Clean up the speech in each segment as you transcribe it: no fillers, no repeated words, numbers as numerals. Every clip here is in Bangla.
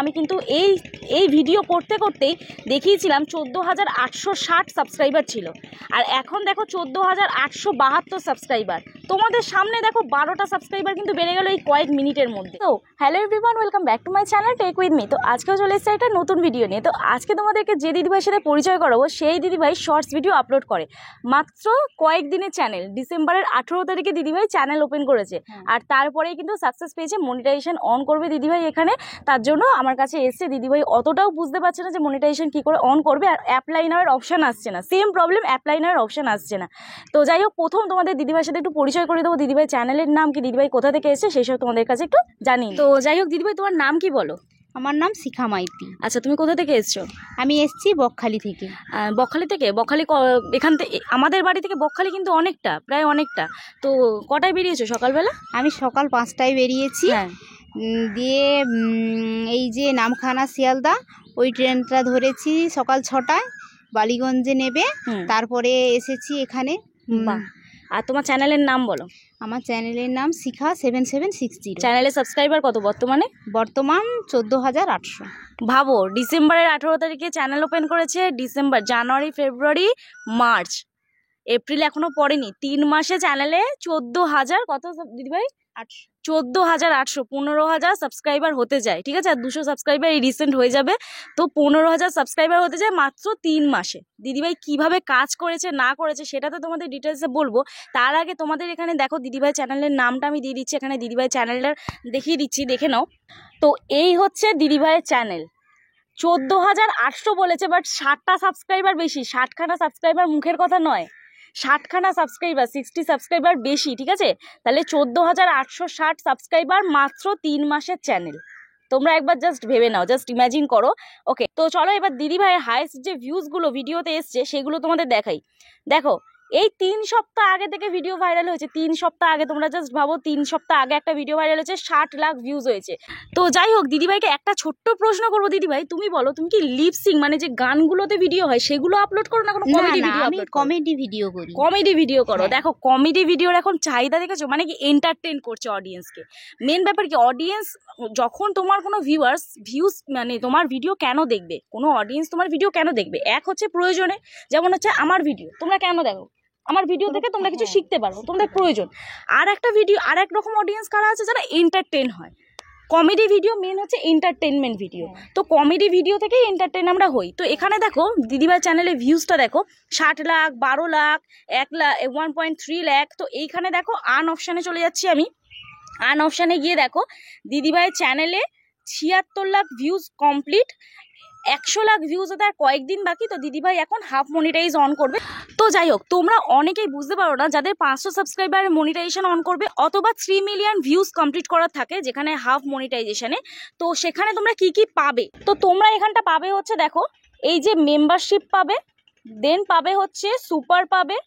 আমি কিন্তু এই ভিডিও করতে করতেই দেখিয়েছিলাম 14,860 সাবস্ক্রাইবার ছিল, আর এখন দেখো 14,872 সাবস্ক্রাইবার। তোমাদের সামনে দেখো 12টা সাবস্ক্রাইবার কিন্তু বেড়ে গেল এই কয়েক মিনিটের মধ্যে। তো hello everyone, welcome back to my channel tech with me. তো আজকেও চলে এসেছে একটা নতুন ভিডিও নিয়ে। তো আজকে তোমাদেরকে যে দিদিভাইয়ের সাথে পরিচয় করাবো, সেই দিদিভাই শর্টস ভিডিও আপলোড করে মাত্র কয়েকদিনের চ্যানেল। ডিসেম্বরের 18 তারিখে দিদিভাই চ্যানেল ওপেন করেছে, আর তারপরেই কিন্তু সাকসেস পেয়েছে, মনিটাইজেশন অন করবে দিদিভাই এখানে। তার জন্য আমার কাছে এসছে। দিদিভাই অতটাও বুঝতে পারছে না যে মনিটাইজেশন কী করে অন করবে, আর অ্যাপ্লাই নাওয়ের অপশান আসছে না। সেম প্রবলেম, অ্যাপ্লাই নাওয়ের অপশান আসছে না। তো যাই হোক, প্রথম তোমাদের দিদিভাইয়ের সাথে একটু পরিচয় করে দেবো। দিদিভাই চ্যানেলের নাম কি, দিদিভাই কোথা থেকে এসছে, সেই সব তোমাদের কাছে একটু জানি। তো যাই হোক দিদিভাই, তোমার নাম কি বলো? আমার নাম শিখা মাইতি। আচ্ছা, তুমি কোথা থেকে এসছো? আমি এসছি বকখালি থেকে। বকখালি থেকে? বকখালি এখান থেকে আমাদের বাড়ি থেকে বকখালি কিন্তু অনেকটা, প্রায় অনেকটা। তো কটায় বেরিয়েছো সকালবেলা? আমি সকাল 5টায় বেরিয়েছি। হ্যাঁ। দিয়ে এই যে নামখানা শিয়ালদা ওই ট্রেনটা ধরেছি সকাল 6টায়, বালিগঞ্জে নেবে। তারপরে এসেছি এখানে। আর তোমার চ্যানেলের নাম বলো। আমার চ্যানেলের নাম শিখা 7760। চ্যানেলের সাবস্ক্রাইবার কত বর্তমানে? বর্তমান 14,800। ভাবো, ডিসেম্বরের 18 তারিখে চ্যানেল ওপেন করেছে। ডিসেম্বর, জানুয়ারি, ফেব্রুয়ারি, মার্চ, এপ্রিল এখনো পড়েনি। 3 মাসে চ্যানেলে 14,000 কত দিদিভাই? 14,800, 15,000 সাবস্ক্রাইবার হতে যায়। ঠিক আছে, আর 200 সাবস্ক্রাইবার এই রিসেন্ট হয়ে যাবে। তো 15,000 সাবস্ক্রাইবার হতে যায় মাত্র 3 মাসে। দিদিভাই কিভাবে কাজ করেছে না করেছে সেটা তো তোমাদের ডিটেলসে বলবো। তার আগে তোমাদের এখানে দেখো দিদিভাই চ্যানেলের নামটা আমি দিয়ে দিচ্ছি, এখানে দিদিভাই চ্যানেলটা দেখিয়ে দিচ্ছি, দেখে নাও। তো এই হচ্ছে দিদিভাইয়ের চ্যানেল। 14,800 বলেছে, বাট 60টা সাবস্ক্রাইবার বেশি। 60খানা সাবস্ক্রাইবার মুখের কথা নয়, 60খানা সাবস্ক্রাইবার, 60 সাবস্ক্রাইবার বেশি। ঠিক আছে, তাহলে 14,860 সাবস্ক্রাইবার মাত্র 3 মাসের চ্যানেল। তোমরা একবার জাস্ট ভেবে নাও, জাস্ট ইমাজিন করো। ওকে, তো চলো এবার দিদিভাইয়ের হাইস্ট যে ভিউজগুলো ভিডিওতে এসছে সেগুলো তোমাদের দেখাই। দেখো, এই 3 সপ্তাহ আগে থেকে ভিডিও ভাইরাল হয়েছে। 3 সপ্তাহ আগে, তোমরা জাস্ট ভাবো, 3 সপ্তাহ আগে একটা ভিডিও ভাইরাল হয়েছে, 60 লাখ ভিউজ হয়েছে। তো যাই হোক, দিদিভাইকে একটা ছোট্ট প্রশ্ন করবো। দিদিভাই তুমি বলো, তুমি কি লিপসিং মানে যে গানগুলোতে ভিডিও হয় সেগুলো আপলোড করো না কোনো কমেডি ভিডিও? আমি কমেডি ভিডিও করি। কমেডি ভিডিও করো। দেখো, কমেডি ভিডিওর এখন চাহিদা দেখেছো, মানে কি এন্টারটেইন করছে অডিয়েন্সকে। মেন ব্যাপার কি, অডিয়েন্স যখন তোমার কোনো ভিউজ মানে তোমার ভিডিও কেন দেখবে, কোনো অডিয়েন্স তোমার ভিডিও কেন দেখবে? এক হচ্ছে প্রয়োজনে, যেমন হচ্ছে আমার ভিডিও তোমরা কেন দেখো, আমার ভিডিও থেকে তোমরা কিছু শিখতে পারো, তোমাদের প্রয়োজন। আর একটা ভিডিও, আর এক রকম অডিয়েন্স কারা আছে যারা এন্টারটেইন হয়। কমেডি ভিডিও মেন হচ্ছে এন্টারটেনমেন্ট ভিডিও। তো কমেডি ভিডিও থেকেই এন্টারটেইন আমরা হই। তো এখানে দেখো দিদিভাই চ্যানেলে ভিউজটা দেখো, 60 লাখ, 12 লাখ, 1 লাখ, 1.3 লাখ। তো এইখানে দেখো আর্ন অপশানে চলে যাচ্ছি আমি। আর্ন অপশানে গিয়ে দেখো দিদিভাই চ্যানেলে 76 lakh views complete. 100 lakh views হতে আর কয়েকদিন বাকি। তো দিদিভাই এখন হাফ মনিটাইজ অন করবে। তো যাই হোক, তোমরা অনেকেই বুঝতে পারো না, যাদের 500 সাবস্ক্রাইবার মনিটাইজেশন অন করবে অথবা 3 মিলিয়ন ভিউজ কমপ্লিট করার থাকে যেখানে হাফ মনিটাইজেশনে। তো সেখানে তোমরা কি কি পাবে? তো তোমরা এখানটা পাবে হচ্ছে, দেখো এই যে মেম্বারশিপ পাবে, দেন পাবে হচ্ছে সুপার পাবে,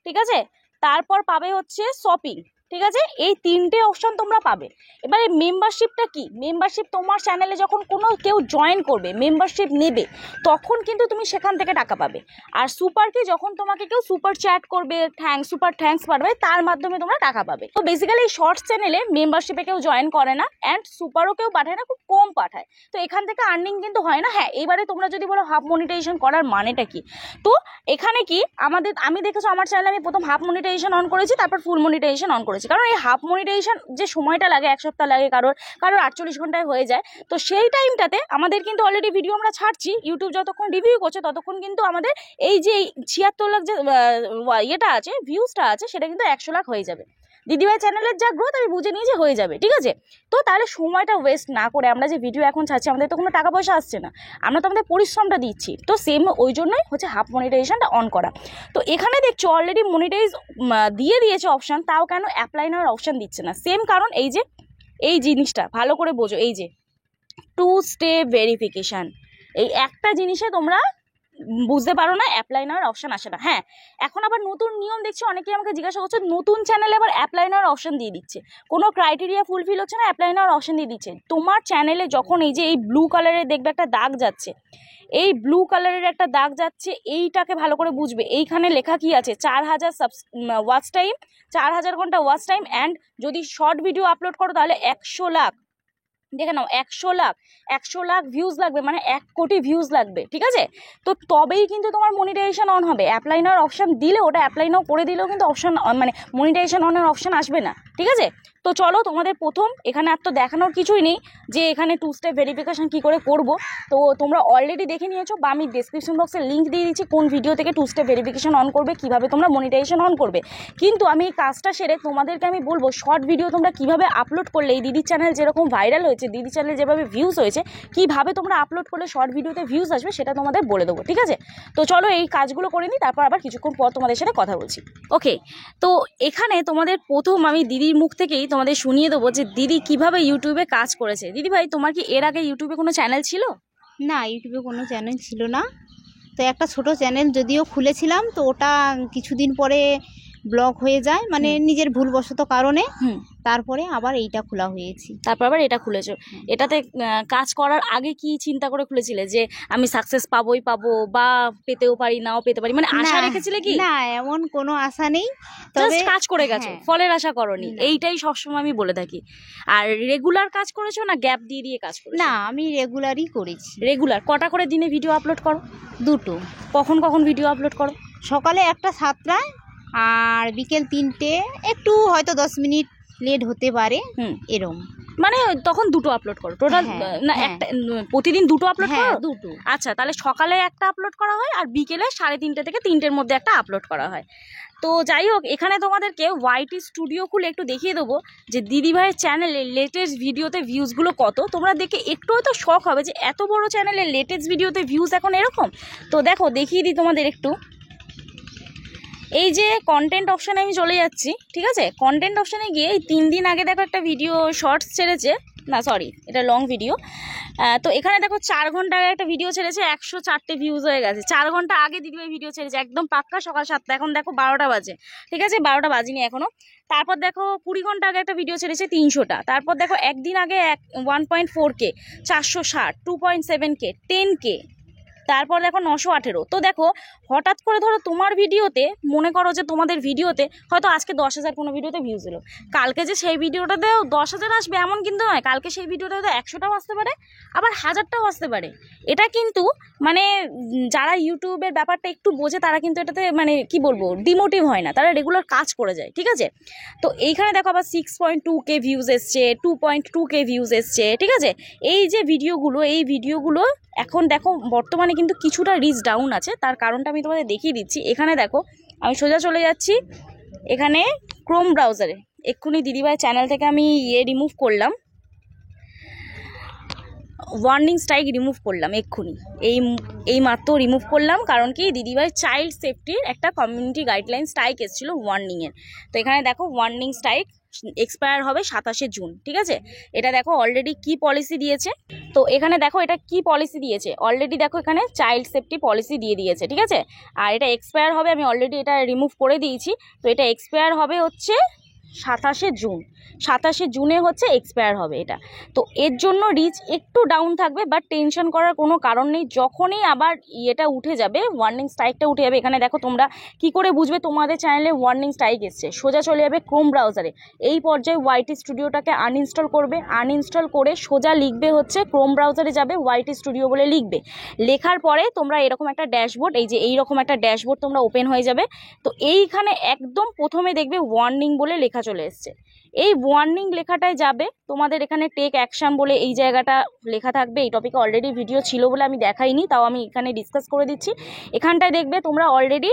ঠিক আছে, তারপর পাবে হচ্ছে শপিং। ঠিক আছে, এই 3টে অপশন তোমরা পাবে। এবারে মেম্বারশিপটা কি? মেম্বারশিপ তোমার চ্যানেলে যখন কোনো কেউ জয়েন করবে, মেম্বারশিপ নেবে, তখন কিন্তু তুমি সেখান থেকে টাকা পাবে। আর সুপার কি, যখন তোমাকে কেউ সুপার চ্যাট করবে, সুপার থ্যাঙ্কস পাঠাবে, তার মাধ্যমে তোমরা টাকা পাবে। তো বেসিক্যালি এই শর্টস চ্যানেলে মেম্বারশিপে কেউ জয়েন করে না, অ্যান্ড সুপারও কেউ পাঠায় না, খুব কম পাঠায়। তো এখান থেকে আর্নিং কিন্তু হয় না। হ্যাঁ, এইবারে তোমরা যদি বলো হাফ মনিটাইজেশন করার মানেটা কি, তো এখানে কি আমি দেখেছো আমার চ্যানেলে আমি প্রথম হাফ মনিটাইজেশন অন করেছি, তারপর ফুল মনিটাইজেশন অন করেছি। কারণ এই হাফ মনিটাইজেশন যে সময়টা লাগে, 1 সপ্তাহ লাগে, কারোর 48 ঘন্টায় হয়ে যায়। তো সেই টাইমটাতে আমাদের কিন্তু অলরেডি ভিডিও আমরা ছাড়ছি, ইউটিউব যতক্ষণ রিভিউ করছে ততক্ষণ কিন্তু আমাদের এই যে 76 লাখ যে ইয়েটা আছে, ভিউজটা আছে, সেটা কিন্তু 100 লাখ হয়ে যাবে। দিদিভাই চ্যানেলের যা গ্রোথ আমি বুঝে নিয়ে যে হয়ে যাবে। ঠিক আছে, তো তাহলে সময়টা ওয়েস্ট না করে আমরা যে ভিডিও এখন ছাড়ছি, আমাদের তো কোনো টাকা পয়সা আসছে না, আমরা তো আমাদের পরিশ্রমটা দিচ্ছি। তো সেম ওই জন্যই হচ্ছে হাফ মনিটাইজেশনটা অন করা। তো এখানে দেখছো অলরেডি মনিটাইজ দিয়ে দিয়েছে অপশান, তাও কেন অ্যাপ্লাই নেওয়ার অপশান দিচ্ছে না? সেম কারণ, এই যে এই জিনিসটা ভালো করে বোঝো, এই যে 2 স্টেপ ভেরিফিকেশান, এই একটা জিনিসে তোমরা বুঝতে পারো না, অ্যাপ্লাই নেওয়ার অপশান আসে না। হ্যাঁ, এখন আবার নতুন নিয়ম দেখছি, অনেকেই আমাকে জিজ্ঞাসা করছে, নতুন চ্যানেলে আবার অ্যাপ্লাই নেওয়ার অপশান দিয়ে দিচ্ছে। কোনো ক্রাইটেরিয়া ফুলফিল হচ্ছে না, অ্যাপ্লাই নেওয়ার অপশান দিয়ে দিচ্ছে। তোমার চ্যানেলে যখন এই যে এই ব্লু কালারের দেখবে একটা দাগ যাচ্ছে, এই ব্লু কালারের একটা দাগ যাচ্ছে, এইটাকে ভালো করে বুঝবে। এইখানে লেখা কি আছে? 4,000 ওয়াচ টাইম, 4,000 ঘন্টা ওয়াচ টাইম, অ্যান্ড যদি শর্ট ভিডিও আপলোড করো তাহলে 100 লাখ দেখে নাও 100 লাখ ভিউজ লাগবে, মানে 1 কোটি ভিউজ লাগবে, ঠিক আছে? তো তবেই কিন্তু তোমার মনিটাইজেশন অন হবে। অ্যাপ্লাই নাওয়ার অপশান দিলে, ওটা অ্যাপ্লাই নাও করে দিলেও কিন্তু অপশান মানে মনিটাইজেশন অনের অপশান আসবে না, ঠিক আছে? তো চলো তোমাদের প্রথম এখানে আর তো দেখানোর কিছুই নেই যে এখানে 2 স্টেপ ভেরিফিকেশন কী করে করব। তো তোমরা অলরেডি দেখে নিয়েছো, বা আমি ডেসক্রিপশন বক্সে লিঙ্ক দিয়ে দিচ্ছি কোন ভিডিও থেকে 2 স্টেপ ভেরিফিকেশন অন করবে, কীভাবে তোমরা মনিটাইজেশন অন করবে। কিন্তু আমি এই কাজটা সেরে তোমাদেরকে আমি বলবো শর্ট ভিডিও তোমরা কীভাবে আপলোড করলে, এই দিদির চ্যানেল যেরকম ভাইরাল হয়েছে, দিদি চ্যানেলে যেভাবে ভিউজ হয়েছে, কীভাবে তোমরা আপলোড করলে শর্ট ভিডিওতে ভিউজ আসবে সেটা তোমাদের বলে দেবো, ঠিক আছে? তো চলো এই কাজগুলো করে নিই, তারপর আবার কিছুক্ষণ পর তোমাদের সাথে কথা বলছি। ওকে, তো এখানে তোমাদের প্রথম আমি দিদির মুখ থেকেই তোমাদের শুনিয়ে দেবো যে দিদি কিভাবে ইউটিউবে কাজ করেছে। দিদি ভাই, তোমার কি এর আগে ইউটিউবে কোনো চ্যানেল ছিল? না, ইউটিউবে কোনো চ্যানেল ছিল না। তো একটা ছোট চ্যানেল যদিও খুলেছিলাম, তো ওটা কিছুদিন পরে ব্লক হয়ে যায়, মানে নিজের ভুলবশত কারণে। তারপরে আবার এইটা খোলা হয়েছি। তারপর আবার এটা খুলেছো। এটাতে কাজ করার আগে কি চিন্তা করে খুলেছিলে যে আমি সাকসেস পাবোই পাবো, বা পেতেও পারি নাও পেতে পারি, মানে আশা রেখেছিলে কি? না, এমন কোনো আশা নেই, তবে কাজ করে গেছো, ফলের আশা করনি, এইটাই সবসময় আমি বলে থাকি। আর রেগুলার কাজ করেছো না গ্যাপ দিয়ে দিয়ে কাজ করেছো? না, আমি রেগুলারই করেছি। রেগুলার কটা করে দিনে ভিডিও আপলোড করো? 2টো। কখন কখন ভিডিও আপলোড করো? সকালে একটা 7টায়, আর বিকেল 3টে, একটু হয়তো 10 মিনিট লেট হতে পারে এরম। মানে তখন 2টো আপলোড করো টোটাল? না, একটা প্রতিদিন 2টো আপলোড করো? 2টো। আচ্ছা, তাহলে সকালে একটা আপলোড করা হয় আর বিকেলে 3:30 থেকে 3টের মধ্যে একটা আপলোড করা হয়। তো যাই হোক, এখানে তোমাদেরকে ওয়াইটি স্টুডিও খুলে একটু দেখিয়ে দেবো যে দিদিভাইয়ের চ্যানেলে লেটেস্ট ভিডিওতে ভিউজগুলো কত। তোমরা দেখে একটু হয়তো শখ হবে যে এত বড় চ্যানেলে লেটেস্ট ভিডিওতে ভিউজ এখন এরকম। তো দেখো, দেখিয়ে দিই তোমাদের একটু। এই যে কন্টেন্ট অপশানে আমি চলে যাচ্ছি, ঠিক আছে? কন্টেন্ট অপশানে গিয়ে এই 3 দিন আগে দেখো একটা ভিডিও শর্টস ছেড়েছে, না সরি এটা লং ভিডিও। তো এখানে দেখো 4 ঘন্টা আগে একটা ভিডিও ছেড়েছে, 104টে ভিউজ হয়ে গেছে। 4 ঘন্টা আগে দিদিভাই ভিডিও ছেড়েছে, একদম পাক্কা সকাল 7টা। এখন দেখো 12টা বাজে, ঠিক আছে? 12টা বাজিনি এখনো। তারপর দেখো 20 ঘন্টা আগে একটা ভিডিও ছেড়েছে, 300টা। তারপর দেখো একদিন আগে 1.4K, 460, 2.7K, 10K, তারপর দেখো 918। তো দেখো হঠাৎ করে ধরো তোমার ভিডিওতে, মনে করো যে তোমাদের ভিডিওতে হয়তো আজকে 10,000 কোনো ভিডিওতে ভিউজ এলো, কালকে যে সেই ভিডিওটাতেও 10,000 আসবে এমন কিন্তু নয়। কালকে সেই ভিডিওটা হয়তো 100টাও আসতে পারে, আবার 1000টাও আসতে পারে। এটা কিন্তু মানে যারা ইউটিউবের ব্যাপারটা একটু বোঝে তারা কিন্তু এটাতে মানে কি বলবো ডিমোটিভ হয় না, তারা রেগুলার কাজ করে যায়, ঠিক আছে? তো এইখানে দেখো আবার 6.2K ভিউজ এসছে, 2.2K ভিউজ এসছে, ঠিক আছে? এই যে ভিডিওগুলো, এই ভিডিওগুলো এখন দেখো বর্তমানে কিন্তু কিছুটা রিচ ডাউন আছে। তার কারণটা আমি তোমাদের দেখিয়ে দিচ্ছি। এখানে দেখো আমি সোজা চলে যাচ্ছি এখানে ক্রোম ব্রাউজারে। এক্ষুনি দিদিভাই চ্যানেল থেকে আমি রিমুভ করলাম, ওয়ার্নিং স্ট্রাইক রিমুভ করলাম এক্ষুনি, এই মাত্র রিমুভ করলাম। কারণ কি, দিদিভাই চাইল্ড সেফটির একটা কমিউনিটি গাইডলাইন স্ট্রাইক এসেছিলো ওয়ার্নিংয়ের। তো এখানে দেখো ওয়ার্নিং স্ট্রাইক এক্সপায়ার হবে 27শে জুন, ঠিক আছে? এটা দেখো অলরেডি কি পলিসি দিয়েছে। তো এখানে দেখো এটা কি পলিসি দিয়েছে, অলরেডি দেখো এখানে চাইল্ড সেফটি পলিসি দিয়ে দিয়েছে, ঠিক আছে? আর এটা এক্সপায়ার হবে, আমি অলরেডি এটা রিমুভ করে দিয়েছি। তো এটা এক্সপায়ার হবে হচ্ছে 27শে জুন, 27শে জুনে হচ্ছে এক্সপায়ার হবে এটা। তো এর জন্য রিচ একটু ডাউন থাকবে, বাট টেনশন করার কোনো কারণ নেই। যখনই আবার এটা উঠে যাবে, ওয়ার্নিং স্ট্রাইকটা উঠে যাবে, এখানে দেখো তোমরা কি করে বুঝবে তোমাদের চ্যানেলে ওয়ার্নিং স্ট্রাইক এসছে। সোজা চলে যাবে ক্রোম ব্রাউজারে, এই পর্যায়ে ওয়াইটি স্টুডিওটাকে আনইনস্টল করবে। আনইনস্টল করে সোজা লিখবে হচ্ছে ক্রোম ব্রাউজারে যাবে, ওয়াইটি স্টুডিও বলে লিখবে। লেখার পরে তোমরা এরকম একটা ড্যাশবোর্ড, এই যে এইরকম একটা ড্যাশবোর্ড তোমরা ওপেন হয়ে যাবে। তো এইখানে একদম প্রথমে দেখবে ওয়ার্নিং বলে লেখা চলে এসছে। এই ওয়ার্নিং লেখাটায় যাবে, তোমাদের এখানে টেক অ্যাকশন বলে এই জায়গাটা লেখা থাকবে। এই টপিকে অলরেডি ভিডিও ছিল বলে আমি দেখাইনি, তাও আমি এখানে ডিসকাস করে দিচ্ছি। এখানটায় দেখবে তোমরা অলরেডি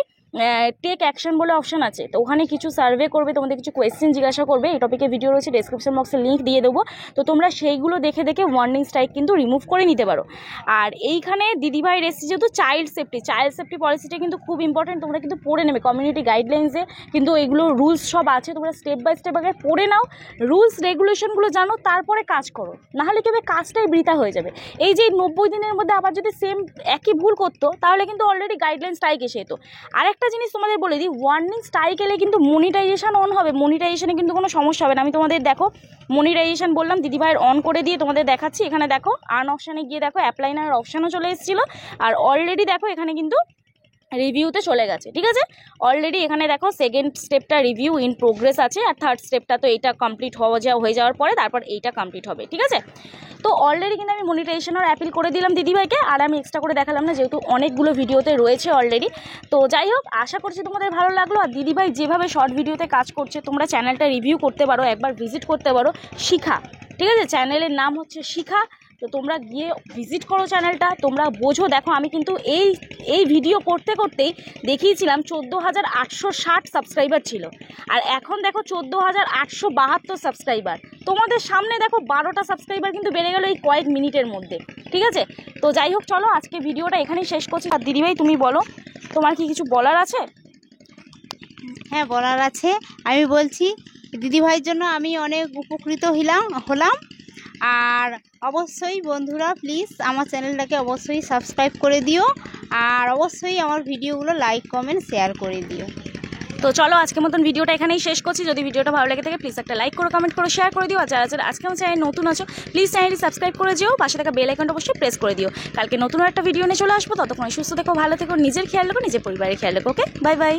টেক অ্যাকশন বলে অপশন আছে। তো ওখানে কিছু সার্ভে করবে, তোমাদের কিছু কোয়েশ্চেন জিজ্ঞাসা করবে। এই টপিকে ভিডিও রয়েছে, ডেসক্রিপশন বক্সে লিঙ্ক দিয়ে দেবো। তো তোমরা সেইগুলো দেখে দেখে ওয়ার্নিং স্ট্রাইক কিন্তু রিমুভ করে নিতে পারো। আর এইখানে দিদিভাইয়ের এসেছে যেহেতু চাইল্ড সেফটি পলিসিটা কিন্তু খুব ইম্পর্টেন্ট, তোমরা কিন্তু পড়ে নেবে। কমিউনিটি গাইডলাইন্সে কিন্তু এগুলো রুলস সব আছে, তোমরা স্টেপ বাই স্টেপ আগে পড়ে নাও, রুলস রেগুলেশনগুলো জানো, তারপরে কাজ করো। নাহলে কি হবে, কাজটাই বৃথা হয়ে যাবে। এই যে 90 দিনের মধ্যে আবার যদি সেম একই ভুল করতো, তাহলে কিন্তু অলরেডি গাইডলাইন স্ট্রাইক এসে যেত। আরেকটা জিনিস তোমাদের বলে দিই, ওয়ার্নিং স্ট্রাইক এলে কিন্তু মনিটাইজেশন অন হবে, মনিটাইজেশনে কিন্তু কোনো সমস্যা হবে না। আমি তোমাদের দেখো মনিটাইজেশন বললাম, দিদিভাইয়ের অন করে দিয়ে তোমাদের দেখাচ্ছি। এখানে দেখো আর্ন অপশানে গিয়ে দেখো অ্যাপ্লাই নাওয়ার অপশানও চলে এসেছিলো। আর অলরেডি দেখো এখানে কিন্তু রিভিউতে চলে গেছে, ঠিক আছে। অলরেডি এখানে দেখো সেকেন্ড স্টেপটা রিভিউ ইন প্রোগ্রেস আছে, আর থার্ড স্টেপটা তো এইটা কমপ্লিট হয়ে যাওয়ার পরে তারপর এইটা কমপ্লিট হবে, ঠিক আছে। তো অলরেডি কিন্তু আমি মনিটাইজেশনের অ্যাপিল করে দিলাম দিদিভাইকে, আর আমি এক্সট্রা করে দেখালাম না, যেহেতু অনেকগুলো ভিডিওতে রয়েছে অলরেডি। তো যাই হোক, আশা করছি তোমাদের ভালো লাগলো। আর দিদিভাই যেভাবে শর্ট ভিডিওতে কাজ করছে, তোমরা চ্যানেলটা রিভিউ করতে পারো, একবার ভিজিট করতে পারো, শিখা, ঠিক আছে। চ্যানেলের নাম হচ্ছে শিখা। তো তোমরা গিয়ে ভিজিট করো চ্যানেলটা, তোমরা বোঝো। দেখো আমি কিন্তু এই ভিডিও করতে করতেই দেখিয়েছিলাম 14,860 সাবস্ক্রাইবার ছিল, আর এখন দেখো 14,872 সাবস্ক্রাইবার। তোমাদের সামনে দেখো 12টা সাবস্ক্রাইবার কিন্তু বেড়ে গেল এই কয়েক মিনিটের মধ্যে, ঠিক আছে। তো যাই হোক, চলো আজকে ভিডিওটা এখানেই শেষ করছি। আর দিদিভাই তুমি বলো, তোমার কি কিছু বলার আছে? হ্যাঁ, বলার আছে। আমি বলছি, দিদিভাইয়ের জন্য আমি অনেক উপকৃত হলাম। আর অবশ্যই বন্ধুরা প্লিজ আমার চ্যানেলটাকে অবশ্যই সাবস্ক্রাইব করে দিও, আর অবশ্যই আমার ভিডিওগুলো লাইক কমেন্ট শেয়ার করে দিও। তো চলো আজকের মতন ভিডিওটা এখানেই শেষ করছি। যদি ভিডিওটা ভালো লেগে থাকে প্লিজ একটা লাইক করো, কমেন্ট করো, শেয়ার করে দিও। আর যারা আজকে আমার চ্যানেল নতুন আছো প্লিজ চ্যানেলটি সাবস্ক্রাইব করে দিও, পাশে থাকা বেল আইকনটা অবশ্যই প্রেস করে দিও। কালকে নতুন একটা ভিডিও নিয়ে চলে আসবো, ততক্ষণ সুস্থ থেকো, ভালো থেকো, নিজের খেয়াল রাখো, নিজের পরিবারের খেয়াল রাখো। ওকে, বাই বাই।